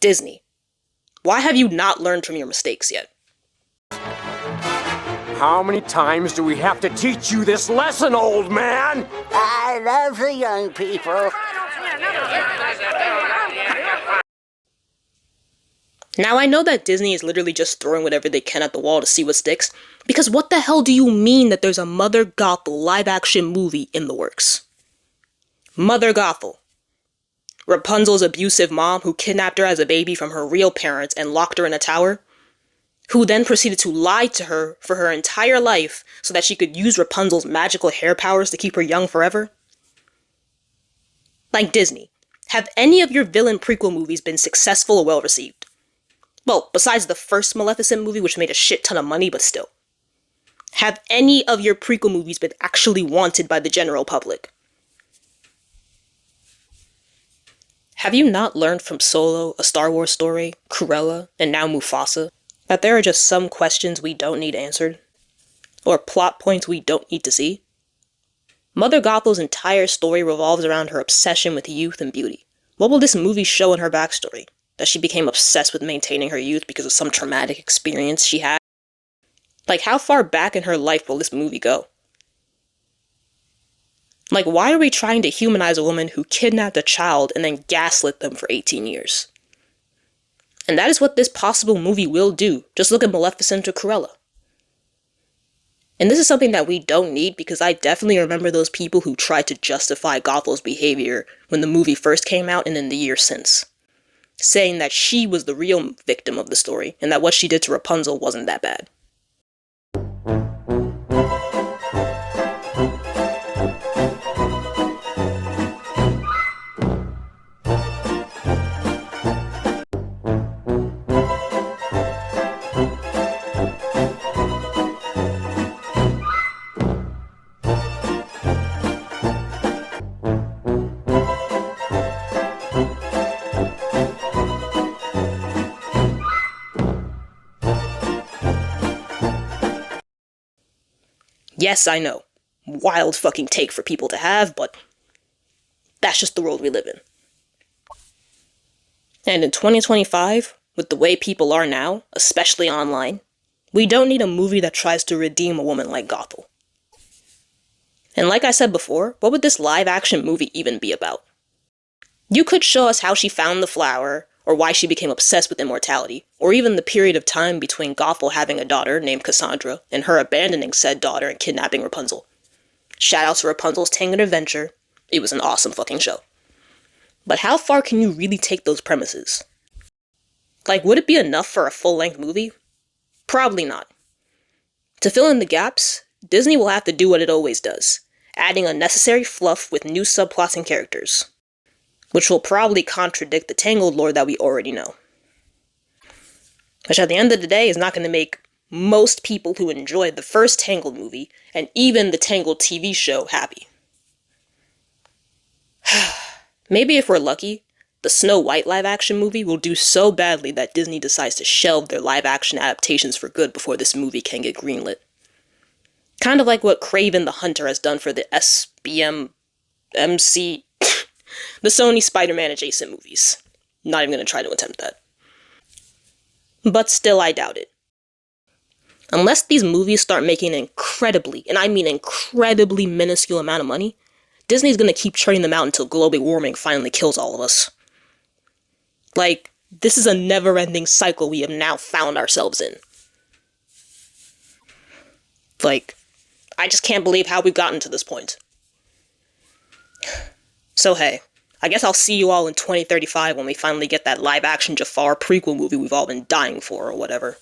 Disney, why have you not learned from your mistakes yet? How many times do we have to teach you this lesson, old man? I love the young people. Now I know that Disney is literally just throwing whatever they can at the wall to see what sticks, because what the hell do you mean that there's a Mother Gothel live-action movie in the works? Mother Gothel. Rapunzel's abusive mom who kidnapped her as a baby from her real parents and locked her in a tower, who then proceeded to lie to her for her entire life so that she could use Rapunzel's magical hair powers to keep her young forever? Like Disney, have any of your villain prequel movies been successful or well received? Well, besides the first Maleficent movie, which made a shit ton of money, but still. Have any of your prequel movies been actually wanted by the general public? Have you not learned from Solo, A Star Wars Story, Cruella, and now Mufasa, that there are just some questions we don't need answered? Or plot points we don't need to see? Mother Gothel's entire story revolves around her obsession with youth and beauty. What will this movie show in her backstory? That she became obsessed with maintaining her youth because of some traumatic experience she had? Like, how far back in her life will this movie go? Like, why are we trying to humanize a woman who kidnapped a child and then gaslit them for 18 years? And that is what this possible movie will do. Just look at Maleficent or Cruella. And this is something that we don't need, because I definitely remember those people who tried to justify Gothel's behavior when the movie first came out and in the years since, saying that she was the real victim of the story and that what she did to Rapunzel wasn't that bad. Yes, I know. Wild fucking take for people to have, but that's just the world we live in. And in 2025, with the way people are now, especially online, we don't need a movie that tries to redeem a woman like Gothel. And like I said before, what would this live-action movie even be about? You could show us how she found the flower, or why she became obsessed with immortality, or even the period of time between Gothel having a daughter named Cassandra and her abandoning said daughter and kidnapping Rapunzel. Shout out to Rapunzel's Tangled Adventure. It was an awesome fucking show. But how far can you really take those premises? Like, would it be enough for a full-length movie? Probably not. To fill in the gaps, Disney will have to do what it always does, adding unnecessary fluff with new subplots and characters, which will probably contradict the Tangled lore that we already know. Which at the end of the day is not going to make most people who enjoyed the first Tangled movie, and even the Tangled TV show, happy. Maybe if we're lucky, the Snow White live-action movie will do so badly that Disney decides to shelve their live-action adaptations for good before this movie can get greenlit. Kind of like what Kraven the Hunter has done for the SBM MC... the Sony Spider-Man adjacent movies. Not even going to try to attempt that. But still, I doubt it. Unless these movies start making an incredibly, and I mean incredibly minuscule amount of money, Disney's going to keep churning them out until global warming finally kills all of us. Like, this is a never-ending cycle we have now found ourselves in. Like, I just can't believe how we've gotten to this point. So hey, I guess I'll see you all in 2035 when we finally get that live-action Jafar prequel movie we've all been dying for, or whatever.